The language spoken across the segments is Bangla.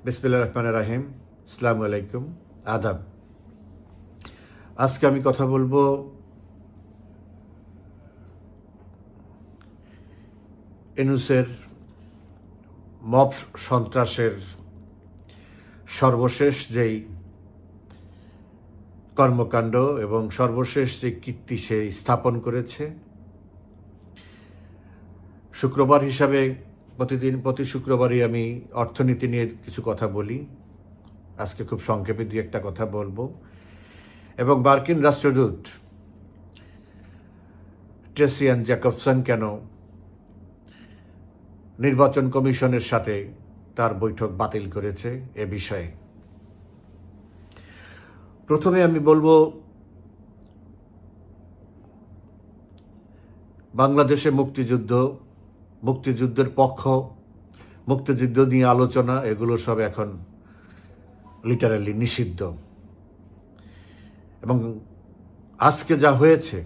বিসমিল্লাহির রহমানির রহিম। আসসালামু আলাইকুম, আদাব। আজকে আমি কথা বলবো ইউনূসের মব সন্ত্রাসের সর্বশেষ যেই কর্মকাণ্ড এবং সর্বশেষ যে কীর্তি সে স্থাপন করেছে। শুক্রবার হিসাবে প্রতি শুক্রবারই আমি অর্থনীতি নিয়ে কিছু কথা বলি। আজকে খুব সংক্ষেপে দুই একটা কথা বলবো। এবং মার্কিন রাষ্ট্রদূত ট্রেসিয়ান জ্যাকবসন কেন নির্বাচন কমিশনের সাথে তার বৈঠক বাতিল করেছে এ বিষয়ে। প্রথমে আমি বলবো, বাংলাদেশে মুক্তিযুদ্ধের পক্ষ, মুক্তিযুদ্ধ নিয়ে আলোচনা, এগুলো সব এখন লিটারালি নিষিদ্ধ। এবং আজকে যা হয়েছে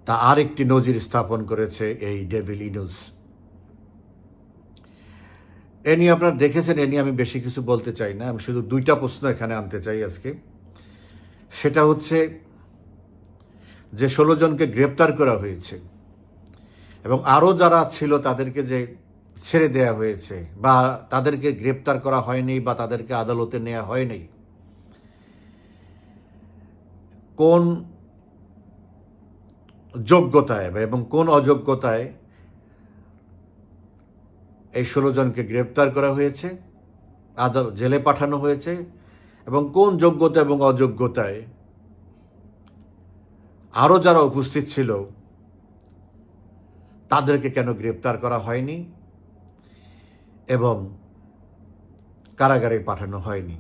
তা আরেকটি নজির স্থাপন করেছে এই ডেভিল ইউনূস। এ নিয়ে আপনারা দেখেছেন, এ নিয়ে আমি বেশি কিছু বলতে চাই না। আমি শুধু দুইটা প্রশ্ন এখানে আনতে চাই আজকে। সেটা হচ্ছে যে 16 জনকে গ্রেপ্তার করা হয়েছে এবং আরও যারা ছিল তাদেরকে যে ছেড়ে দেয়া হয়েছে বা তাদেরকে গ্রেপ্তার করা হয়নি বা তাদেরকে আদালতে নেওয়া হয়নি, কোন যোগ্যতায় এবং কোন অযোগ্যতায় এই 16 জনকে গ্রেপ্তার করা হয়েছে, জেলে পাঠানো হয়েছে, এবং কোন যোগ্যতা এবং অযোগ্যতায় আরও যারা উপস্থিত ছিল তাদেরকে কেন গ্রেপ্তার করা হয়নি এবং কারাগারে পাঠানো হয়নি।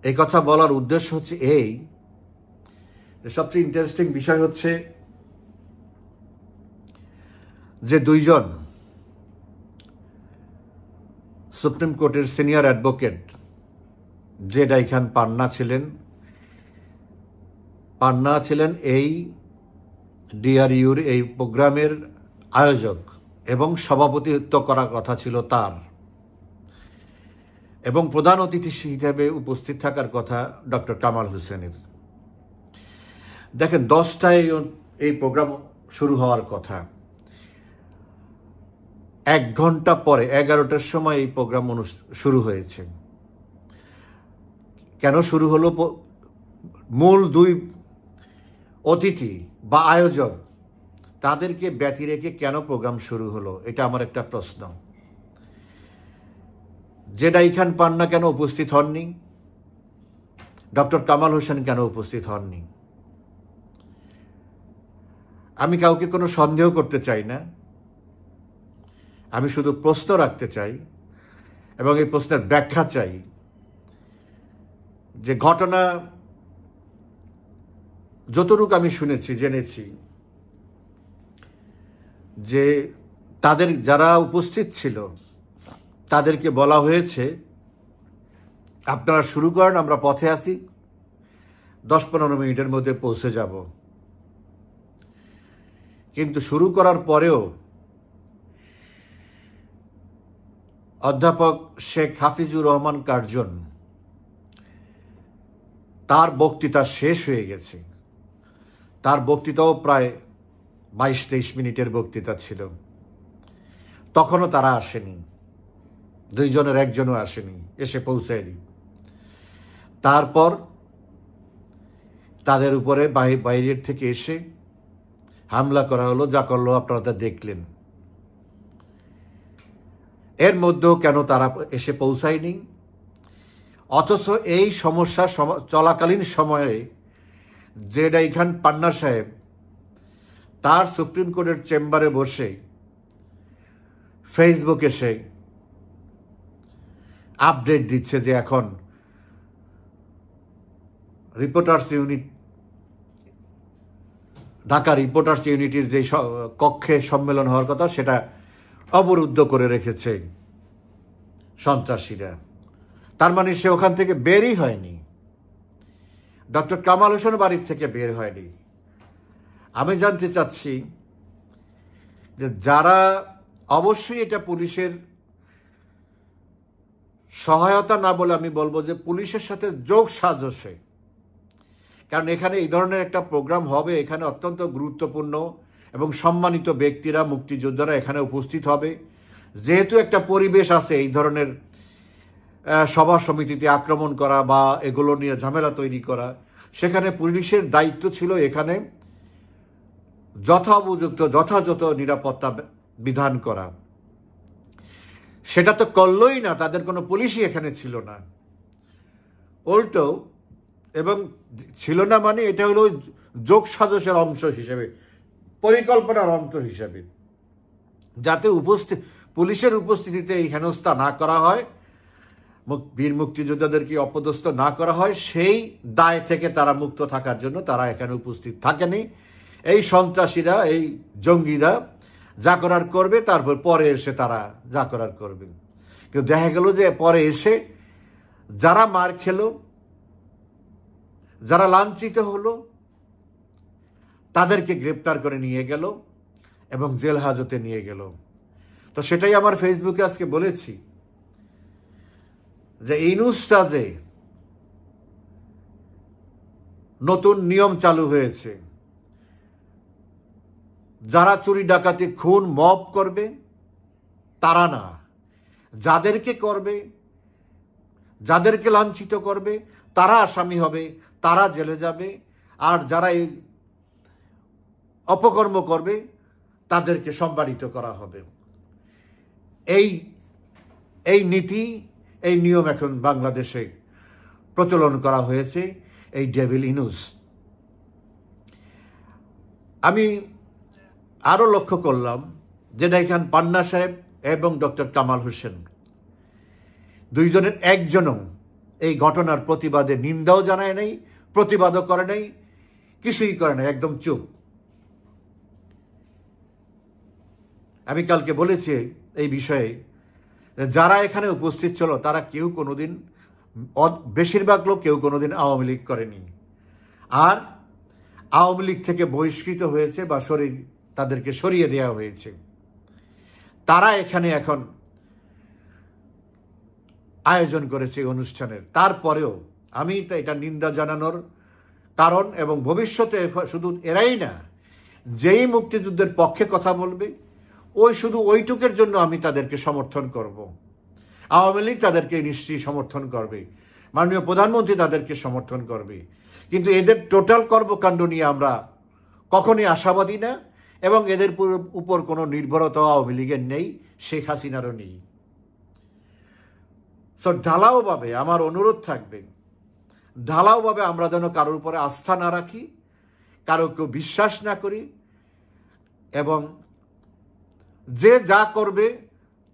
এই কথা বলার উদ্দেশ্য হচ্ছে এই, সবচেয়ে ইন্টারেস্টিং বিষয় হচ্ছে যে দুইজন সুপ্রিম কোর্টের সিনিয়র অ্যাডভোকেট জে ডাইখান পান্না ছিলেন এই ডিআরইউর এই প্রোগ্রামের আয়োজক এবং সভাপতিত্ব করার কথা ছিল তার, এবং প্রধান অতিথি হিসেবে উপস্থিত থাকার কথা ডক্টর কামাল হোসেনের। দেখেন, 10টায় এই প্রোগ্রাম শুরু হওয়ার কথা, 1 ঘন্টা পরে 11টার সময় এই প্রোগ্রাম শুরু হয়েছে। কেন শুরু হলো? মূল দুই অতিথি বা আয়োজক তাদেরকে ব্যতি রেখে কেন প্রোগ্রাম শুরু হলো, এটা আমার একটা প্রশ্ন। জে ডাইখান পান্না কেন উপস্থিত হননি? ডক্টর কামাল হোসেন কেন উপস্থিত হননি? আমি কাউকে কোনো সন্দেহ করতে চাই না, আমি শুধু প্রশ্ন রাখতে চাই এবং এই প্রশ্নের ব্যাখ্যা চাই। যে ঘটনা যতটুকু আমি শুনেছি, জেনেছি, যে তাদের যারা উপস্থিত ছিল তাদেরকে বলা হয়েছে আপনারা শুরু করেন, আমরা পথে আছি, 10-15 মিনিটের মধ্যে পৌঁছে যাব। কিন্তু শুরু করার পরেও অধ্যাপক শেখ হাফিজুর রহমান কার্জন, তার বক্তৃতা শেষ হয়ে গেছে। তার বক্তৃতাও প্রায় 22-23 মিনিটের বক্তৃতা ছিল। তখনও তারা আসেনি, দুইজনের একজনও আসেনি, এসে পৌঁছায়নি। তারপর তাদের উপরে বাইরের থেকে এসে হামলা করা হলো, যা করলো আপনারা দেখলেন। এর মধ্যেও কেন তারা এসে পৌঁছায়নি? অথচ এই সমস্যা চলাকালীন সময়ে জে ডাইখান পান্না সাহেব তার সুপ্রিম কোর্টের চেম্বারে বসে ফেসবুকে সে আপডেট দিচ্ছে যে এখন ঢাকা রিপোর্টার্স ইউনিটির যে কক্ষে সম্মেলন হওয়ার কথা সেটা অবরুদ্ধ করে রেখেছে সন্ত্রাসীরা। তার মানে সে ওখান থেকে বেরই হয়নি, ডক্টর কামাল হোসেন বাড়ির থেকে বের হয়নি। আমি জানতে চাচ্ছি যে যারা অবশ্যই এটা পুলিশের সহায়তা না বলে আমি বলবো যে পুলিশের সাথে যোগ সাজসে, কারণ এখানে এই ধরনের একটা প্রোগ্রাম হবে, এখানে অত্যন্ত গুরুত্বপূর্ণ এবং সম্মানিত ব্যক্তিরা, মুক্তিযোদ্ধারা এখানে উপস্থিত হবে। যেহেতু একটা পরিবেশ আছে এই ধরনের সভা সমিতিতে আক্রমণ করা বা এগুলো নিয়ে ঝামেলা তৈরি করা, সেখানে পুলিশের দায়িত্ব ছিল এখানে যথাযথ নিরাপত্তা বিধান করা। সেটা তো করলই না, তাদের কোনো পুলিশই এখানে ছিল না, উল্টো, এবং ছিল না মানে এটা হলো যোগ সাজসের অংশ হিসেবে, পরিকল্পনার অংশ হিসেবে, যাতে পুলিশের উপস্থিতিতে এই হেনস্থা না করা হয়, বীর মুক্তিযোদ্ধাদেরকে অপদস্থ না করা হয়, সেই দায় থেকে তারা মুক্ত থাকার জন্য তারা এখানে উপস্থিত থাকেনি। এই সন্ত্রাসীরা, এই জঙ্গিরা যা করার করবে, তারপর পরে এসে তারা যা করার করবে। কিন্তু দেখা গেল যে পরে এসে যারা মার খেলো, যারা লাঞ্ছিত হলো, তাদেরকে গ্রেপ্তার করে নিয়ে গেল এবং জেল হাজতে নিয়ে গেল। তো সেটাই আমার ফেসবুকে আজকে বলেছি যে ইউনূসটা যে নতুন নিয়ম চালু হয়েছে, যারা চুরি ডাকাতি খুন মব করবে তারা না, যাদেরকে করবে, যাদেরকে লাঞ্ছিত করবে তারা আসামি হবে, তারা জেলে যাবে, আর যারা এই অপকর্ম করবে তাদেরকে সম্মানিত করা হবে। এই নীতি, এই নিয়ম এখন বাংলাদেশে প্রচলন করা হয়েছে, এই ডেভিল ইউনূস। আমি আরো লক্ষ্য করলাম যেটা এখানে পান্না সাহেব এবং ডক্টর কামাল হোসেন দুইজনের একজনও এই ঘটনার প্রতিবাদে নিন্দাও জানায় নাই, প্রতিবাদও করে নাই, কিছুই করে নাই, একদম চুপ। আমি কালকে বলেছি এই বিষয়ে, যারা এখানে উপস্থিত ছিল তারা কেউ কোনোদিন, বেশিরভাগ লোক কেউ কোনোদিন আওয়ামী লীগ করেনি, আর আওয়ামী লীগ থেকে বহিষ্কৃত হয়েছে বা তাদেরকে সরিয়ে দেওয়া হয়েছে। তারা এখানে এখন আয়োজন করেছে অনুষ্ঠানের। তারপরেও আমি তো এটা নিন্দা জানানোর কারণ, এবং ভবিষ্যতে শুধু এরাই না, যেই মুক্তিযুদ্ধের পক্ষে কথা বলবে শুধু ওইটুকের জন্য আমি তাদেরকে সমর্থন করব। আওয়ামী লীগ তাদেরকে নিশ্চয়ই সমর্থন করবে, মাননীয় প্রধানমন্ত্রী তাদেরকে সমর্থন করবে, কিন্তু এদের টোটাল কর্মকাণ্ড নিয়ে আমরা কখনোই আশাবাদী না, এবং এদের উপর কোনো নির্ভরতা আওয়ামী লীগের নেই, শেখ হাসিনারও নেই। সো ঢালাওভাবে আমার অনুরোধ থাকবে, ঢালাওভাবে আমরা যেন কারোর উপরে আস্থা না রাখি, কারোকে বিশ্বাস না করি, এবং যে যা করবে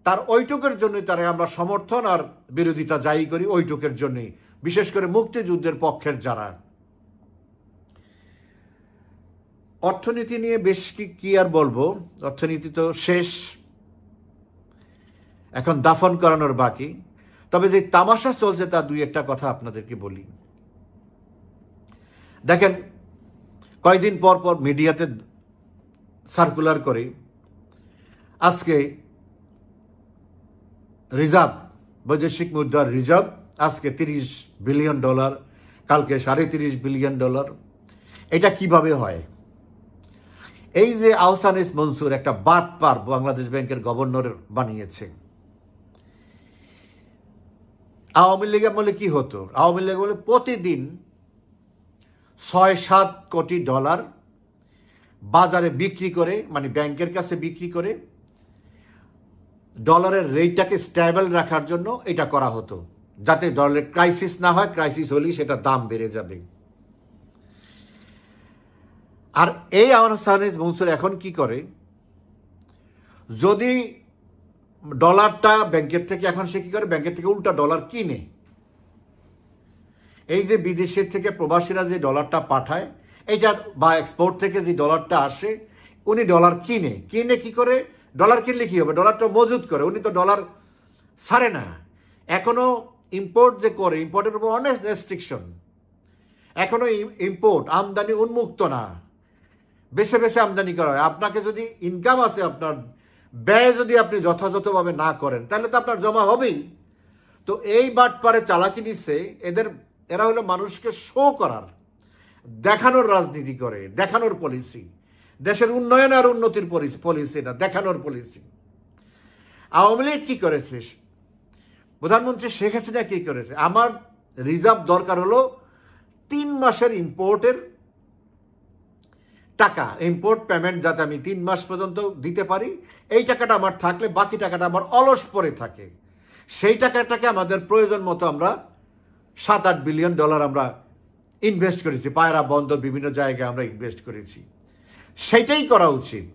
তার ওইটুকের জন্যই তারা আমরা সমর্থন আর বিরোধিতা যাই করি, ওইটুকের জন্যই, বিশেষ করে মুক্তিযুদ্ধের পক্ষের যারা। অর্থনীতি নিয়ে বেশ কি আর বলবো, অর্থনীতি তো শেষ, এখন দাফন করানোর বাকি। তবে যে তামাশা চলছে তার দুই একটা কথা আপনাদেরকে বলি। দেখেন, কয়েকদিন পর পর মিডিয়াতে সার্কুলার করে আজকে রিজার্ভ, বৈদেশিক মুদ্রার রিজার্ভ আজকে $30 বিলিয়ন, কালকে $30.5 বিলিয়ন। এটা কিভাবে হয়? এই যে আহসানিস মনসুর একটা বাটপার বাংলাদেশ ব্যাংকের গভর্নর বানিয়েছে। আওয়ামী লীগ আমলে কি হতো? আওয়ামী লীগ বলে প্রতিদিন $6-7 কোটি বাজারে বিক্রি করে, মানে ব্যাংকের কাছে বিক্রি করে ডলারের রেটটাকে স্টেবল রাখার জন্য এটা করা হতো, যাতে ডলারের ক্রাইসিস না হয়, ক্রাইসিস হলেই সেটা দাম বেড়ে যাবে। আর এই আহসানিস মনসুর এখন কি করে, যদি ডলারটা ব্যাংকের থেকে, এখন সে কি করে, ব্যাংকের থেকে উল্টা ডলার কিনে, এই যে বিদেশের থেকে প্রবাসীরা যে ডলারটা পাঠায়, এইটা বা এক্সপোর্ট থেকে যে ডলারটা আসে, উনি ডলার কিনে কি করে, ডলার কিনলে কি হবে, ডলারটা মজুত করে, উনি তো ডলার ছাড়ে না। এখনো ইম্পোর্ট যে করে, ইম্পোর্টের উপর অনেক রেস্ট্রিকশন, এখনো ইম্পোর্ট আমদানি উন্মুক্ত না, বেছে বেছে আমদানি করা হয়। আপনাকে যদি ইনকাম আছে আপনার ব্যয় যদি আপনি যথাযথভাবে না করেন তাহলে তো আপনার জমা হবেই। তো এই বাটপারে চালাকি নিচ্ছে এরা হলো মানুষকে শো করার, দেখানোর রাজনীতি করে, দেখানোর পলিসি, দেশের উন্নয়ন আর উন্নতির পলিসি না, দেখানোর পলিসি। আওয়ামী লীগ কি করেছে, প্রধানমন্ত্রী শেখ হাসিনা কি করেছে? আমার রিজার্ভ দরকার হলো 3 মাসের ইম্পোর্টের টাকা, ইম্পোর্ট পেমেন্ট যাতে আমি 3 মাস পর্যন্ত দিতে পারি, এই টাকাটা আমার থাকলে বাকি টাকাটা আমার অলস পরে থাকে। সেই টাকাটাকে আমাদের প্রয়োজন মতো আমরা 7-8 বিলিয়ন ডলার আমরা ইনভেস্ট করেছি, পায়রা বন্দর বিভিন্ন জায়গায় আমরা ইনভেস্ট করেছি। সেইটাই করা উচিত।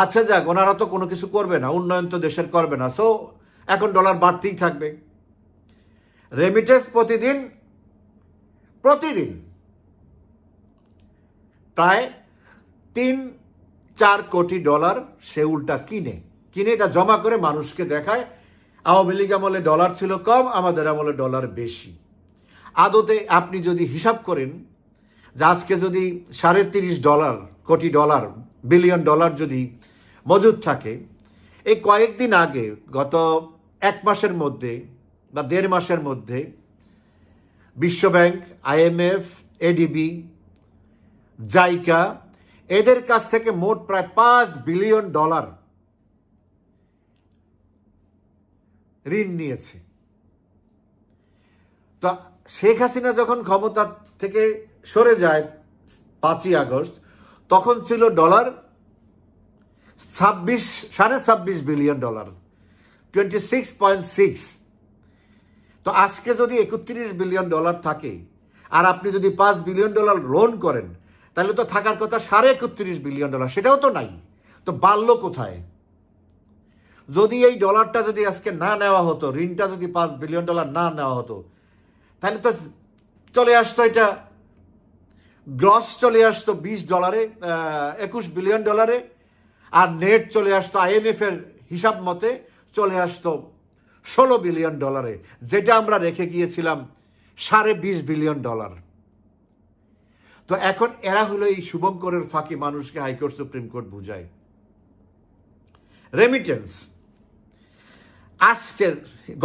আচ্ছা যাক, ওনারা তো কোনো কিছু করবে না, উন্নয়ন তো দেশের করবে না, সো এখন ডলার বাড়তেই থাকবে। রেমিটেন্স প্রতিদিন প্রায় 3-4 কোটি ডলার সে উল্টা কিনে এটা জমা করে মানুষকে দেখায়। আওয়ামী লীগ আমলে ডলার ছিল কম, আমাদের আমলে ডলার বেশি। আদতে আপনি যদি হিসাব করেন যে আজকে যদি ৩.৫ কোটি ডলার বিলিয়ন ডলার যদি মজুদ থাকে, এই কয়েকদিন আগে গত 1 মাসের মধ্যে বা 1.5 মাসের মধ্যে বিশ্বব্যাংক, IMF, ADB, জাইকা এদের কাছ থেকে মোট প্রায় 5 বিলিয়ন ডলার ঋণ নিয়েছে। তো শেখ হাসিনা যখন ক্ষমতা থেকে সরে যায় 5ই আগস্ট, তখন ছিল ডলার 26.5 বিলিয়ন ডলার, 26.6। তো আজকে যদি 31 বিলিয়ন ডলার থাকে আর আপনি যদি 5 বিলিয়ন ডলার লোন করেন, তাহলে তো থাকার কথা 31.5 বিলিয়ন ডলার, সেটাও তো নাই। তো বাড়লো কোথায়? যদি এই ডলারটা যদি আজকে না নেওয়া হতো, ঋণটা যদি 5 বিলিয়ন ডলার না নেওয়া হতো, তাহলে তো চলে আসতো, এটা গ্রস চলে আসতো 20 ডলারে, 21 বিলিয়ন ডলারে, আর নেট চলে আসতো IMF এর হিসাব মতে চলে আসতো 16 বিলিয়ন ডলারে, যেটা আমরা রেখে গিয়েছিলাম 20.5 বিলিয়ন ডলার। তো এখন এরা হলো এই শুভঙ্করের ফাঁকি মানুষকে হাইকোর্ট সুপ্রিম কোর্ট বুঝায়। রেমিটেন্স আজকের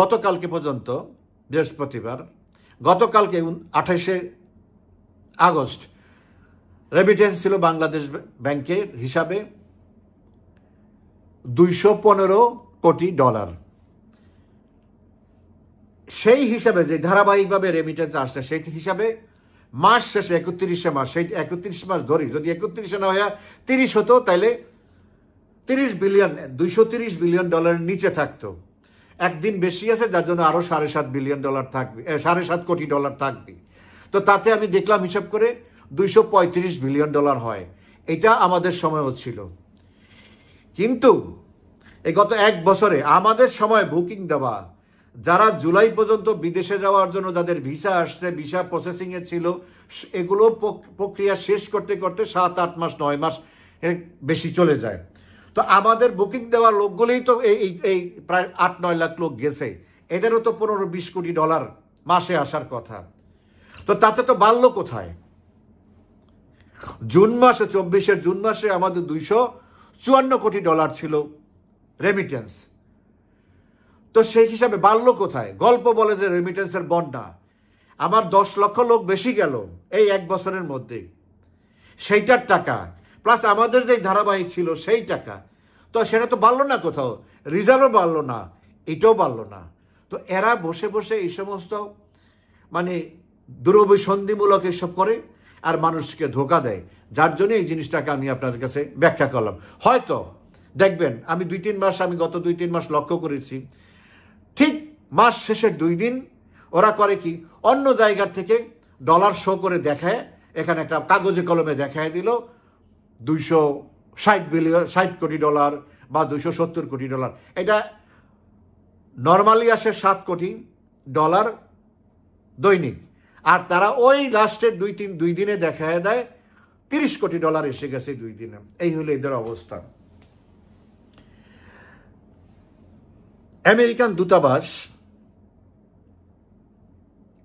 গতকালকে পর্যন্ত, বৃহস্পতিবার, গতকালকে 28শে আগস্ট রেমিটেন্স ছিল বাংলাদেশ ব্যাংকের হিসাবে 215 কোটি ডলার। সেই হিসাবে যে ধারাবাহিকভাবে রেমিটেন্স আসছে, সেই হিসাবে মাস শেষে 31শে মাস, সেই 31 মাস ধরি, যদি 31শে না হয়ে 30 হতো, তাহলে 230 বিলিয়ন ডলারের নিচে থাকতো। একদিন বেশি আছে, যার জন্য আরো 7.5 বিলিয়ন ডলার থাকবে, 7.5 কোটি ডলার থাকবে। তো তাতে আমি দেখলাম হিসাব করে 235 বিলিয়ন ডলার হয়। এটা আমাদের সময়ও ছিল। কিন্তু এই গত 1 বছরে আমাদের সময় বুকিং দেওয়া, যারা জুলাই পর্যন্ত বিদেশে যাওয়ার জন্য যাদের ভিসা আসছে, ভিসা প্রসেসিংয়ে ছিল, এগুলো প্রক্রিয়া শেষ করতে করতে 7-8 মাস 9 মাস এর বেশি চলে যায়। তো আমাদের বুকিং দেওয়ার লোকগুলোই তো এই প্রায় 8-9 লাখ লোক গেছে, এদেরও তো 15-20 কোটি ডলার মাসে আসার কথা। তো তাতে তো বাড়লো কোথায়? জুন মাসে, 24-এর জুন মাসে আমাদের 254 কোটি ডলার ছিল রেমিটেন্স। তো সেই হিসাবে বাড়লো কোথায়? গল্প বলে যে রেমিটেন্সের বন্যা, আমার 10 লক্ষ লোক বেশি গেল এই 1 বছরের মধ্যে, সেইটার টাকা প্লাস আমাদের যে ধারাবাহিক ছিল সেই টাকা, তো সেটা তো বাড়লো না কোথাও, রিজার্ভও বাড়লো না, এটাও বাড়লো না। তো এরা বসে বসে এই সমস্ত মানে দুরভিসন্ধিমূলক এসব করে আর মানুষকে ধোকা দেয়, যার জন্য এই জিনিসটাকে আমি আপনাদের কাছে ব্যাখ্যা করলাম। হয়তো দেখবেন আমি 2-3 মাস, আমি গত 2-3 মাস লক্ষ্য করেছি, ঠিক মাস শেষের 2 দিন ওরা করে কি, অন্য জায়গার থেকে ডলার শো করে দেখায়, এখানে একটা কাগজে কলমে দেখায় দিল 260 কোটি ডলার বা 270 কোটি ডলার। এটা নর্মালি আসে 7 কোটি ডলার দৈনিক, আর তারা ওই লাস্টের 2 দিনে দেখায় দেয় 30 কোটি ডলার এসে গেছে 2 দিনে। এই হলো এদের অবস্থা। আমেরিকান দূতাবাস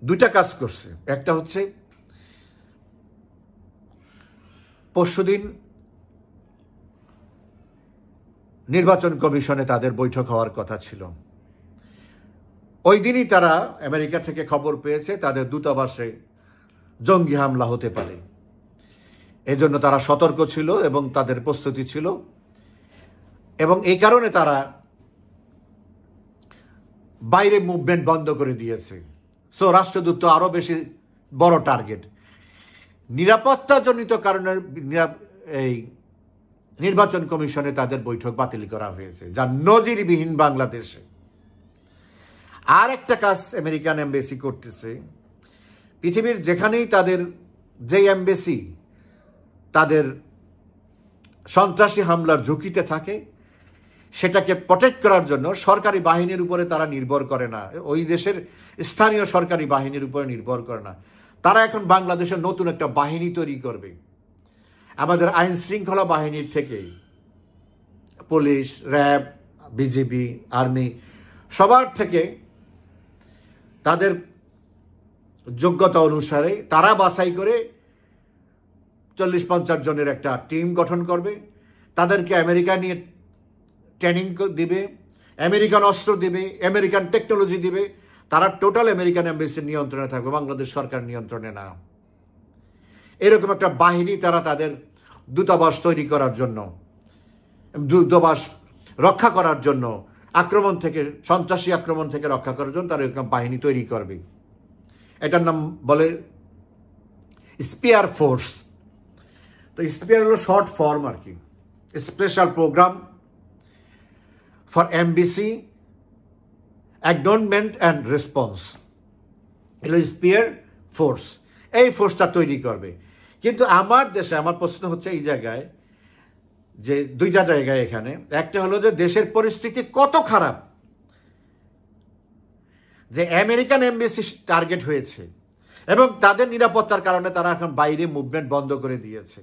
2টা কাজ করছে। একটা হচ্ছে পরশুদিন নির্বাচন কমিশনে তাদের বৈঠক হওয়ার কথা ছিল। ওই দিনই তারা আমেরিকা থেকে খবর পেয়েছে তাদের দূতাবাসে জঙ্গি হামলা হতে পারে। এজন্য তারা সতর্ক ছিল এবং তাদের প্রস্তুতি ছিল, এবং এই কারণে তারা বাইরে মুভমেন্ট বন্ধ করে দিয়েছে। সো রাষ্ট্রদূত আরো বেশি বড় টার্গেট। নিরাপত্তাজনিত কারণে এই নির্বাচন কমিশনে তাদের বৈঠক বাতিল করা হয়েছে, যা নজিরবিহীন বাংলাদেশে। আর একটা কাজ আমেরিকান এমবেসি করতেছে, পৃথিবীর যেখানেই তাদের যে এমবেসি তাদের সন্ত্রাসী হামলার ঝুঁকিতে থাকে, সেটাকে প্রটেক্ট করার জন্য সরকারি বাহিনীর উপরে তারা নির্ভর করে না, ওই দেশের স্থানীয় সরকারি বাহিনীর উপরে নির্ভর করে না। তারা এখন বাংলাদেশের নতুন একটা বাহিনী তৈরি করবে। আমাদের আইন শৃঙ্খলা বাহিনীর থেকে পুলিশ, র্যাব, বিজিবি, আর্মি সবার থেকে তাদের যোগ্যতা অনুসারে তারা বাছাই করে 40-50 জনের একটা টিম গঠন করবে। তাদেরকে আমেরিকা নিয়ে ট্রেনিং দিবে, আমেরিকান অস্ত্র দিবে, আমেরিকান টেকনোলজি দিবে। তারা টোটাল আমেরিকান এমবেসির নিয়ন্ত্রণে থাকবে, বাংলাদেশ সরকার নিয়ন্ত্রণে না। এরকম একটা বাহিনী তারা তাদের দূতাবাস তৈরি করার জন্য, দূতাবাস রক্ষা করার জন্য, আক্রমণ থেকে, সন্ত্রাসী আক্রমণ থেকে রক্ষা করার জন্য তারা এরকম বাহিনী তৈরি করবে। এটার নাম বলে স্পিয়ার ফোর্স। তো স্পিয়ার হলো শর্ট ফর্ম আর কি, special programme for MBC acknowledgement and response, এগুলো স্পিয়ার ফোর্স। এই ফোর্সটা তৈরি করবে। কিন্তু আমার দেশে, আমার প্রশ্ন হচ্ছে এই জায়গায় যে দুইটা জায়গায় এখানে, একটা হলো যে দেশের পরিস্থিতি কত খারাপ যে আমেরিকান এমবেসি টার্গেট হয়েছে এবং তাদের নিরাপত্তার কারণে তারা এখন বাইরে মুভমেন্ট বন্ধ করে দিয়েছে।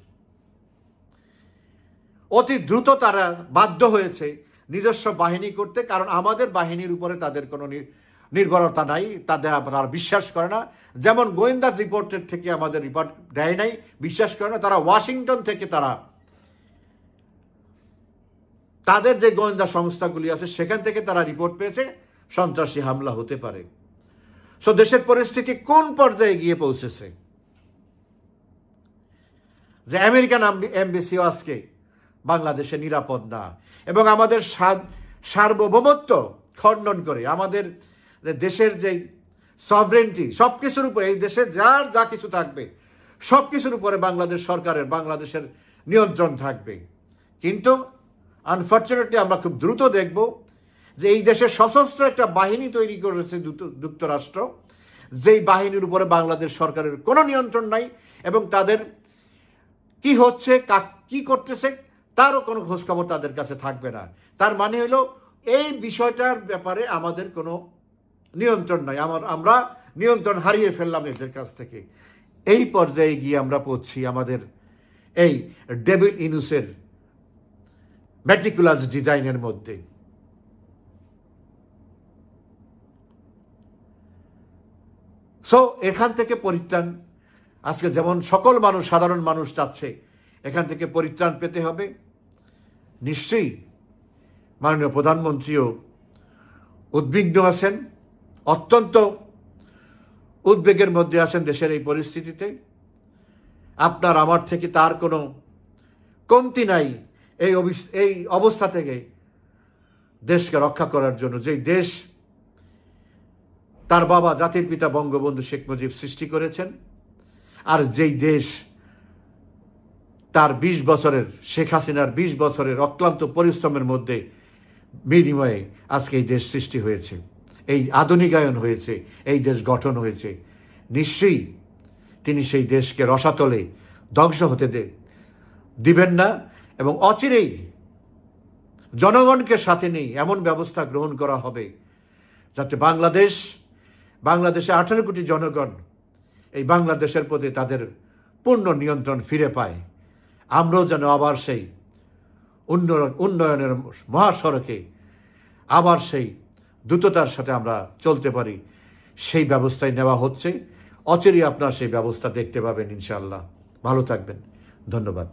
অতি দ্রুত তারা বাধ্য হয়েছে নিজস্ব বাহিনী করতে, কারণ আমাদের বাহিনীর উপরে তাদের কোনো নির্ভরতা নাই, তারা বিশ্বাস করে না। যেমন গোয়েন্দা রিপোর্টের থেকে আমাদের রিপোর্ট দেয় নাই, বিশ্বাস করে না। তারা ওয়াশিংটন থেকে তাদের যে গোয়েন্দা সংস্থাগুলি আছে সেখান থেকে তারা রিপোর্ট পেয়েছে সন্ত্রাসী হামলা হতে পারে। সো দেশের পরিস্থিতি কোন পর্যায়ে গিয়ে পৌঁছেছে যে আমেরিকান এমবেসিও আজকে বাংলাদেশে নিরাপদ না, এবং আমাদের সার্বভৌমত্ব খণ্ডন করে আমাদের দেশের যে সভরেন্টি সব কিছুর উপরে, এই দেশে যার যা কিছু থাকবে সব কিছুর উপরে বাংলাদেশ সরকারের, বাংলাদেশের নিয়ন্ত্রণ থাকবে। কিন্তু আনফর্চুনেটলি আমরা খুব দ্রুত দেখব যে এই দেশের সশস্ত্র একটা বাহিনী তৈরি করেছে যুক্তরাষ্ট্র, যেই বাহিনীর উপরে বাংলাদেশ সরকারের কোনো নিয়ন্ত্রণ নাই, এবং তাদের কি হচ্ছে, কি করতেছে তারও কোনো খোঁজখবর তাদের কাছে থাকবে না। তার মানে হলো এই বিষয়টার ব্যাপারে আমাদের কোনো নিয়ন্ত্রণ নাই, আমরা নিয়ন্ত্রণ হারিয়ে ফেললাম এদের কাছ থেকে। এই পর্যায়ে গিয়ে আমরা পড়ছি আমাদের এই ডেভিল ইনুসের ম্যাটিকুলাস ডিজাইনের মধ্যে। সো এখান থেকে পরিত্রাণ আজকে যেমন সকল মানুষ, সাধারণ মানুষ চাচ্ছে, এখান থেকে পরিত্রাণ পেতে হবে। নিশ্চয়ই মাননীয় প্রধানমন্ত্রীও উদ্বিগ্ন আছেন, অত্যন্ত উদ্বেগের মধ্যে আছেন দেশের এই পরিস্থিতিতে। আপনার আমার থেকে তার কোনো কমতি নাই এই অবস্থা থেকে দেশকে রক্ষা করার জন্য। যেই দেশ তার বাবা জাতির পিতা বঙ্গবন্ধু শেখ মুজিব সৃষ্টি করেছেন, আর যেই দেশ তার 20 বছরের, শেখ হাসিনার 20 বছরের অক্লান্ত পরিশ্রমের মধ্যে বিনিময়ে আজকে এই দেশ সৃষ্টি হয়েছে, এই আধুনিকায়ন হয়েছে, এই দেশ গঠন হয়েছে। নিশ্চয়ই তিনি সেই দেশকে রসাতলে ধ্বংস হতে দিবেন না, এবং অচিরেই জনগণকে সাথে নিয়ে এমন ব্যবস্থা গ্রহণ করা হবে যাতে বাংলাদেশে 18 কোটি জনগণ এই বাংলাদেশের প্রতি তাদের পূর্ণ নিয়ন্ত্রণ ফিরে পায়। আমরাও যেন আবার সেই উন্নয়নের মহাসড়কে আবার সেই দ্রুততার সাথে আমরা চলতে পারি, সেই ব্যবস্থাই নেওয়া হচ্ছে। অচিরেই আপনার সেই ব্যবস্থা দেখতে পাবেন ইনশাআল্লাহ। ভালো থাকবেন, ধন্যবাদ।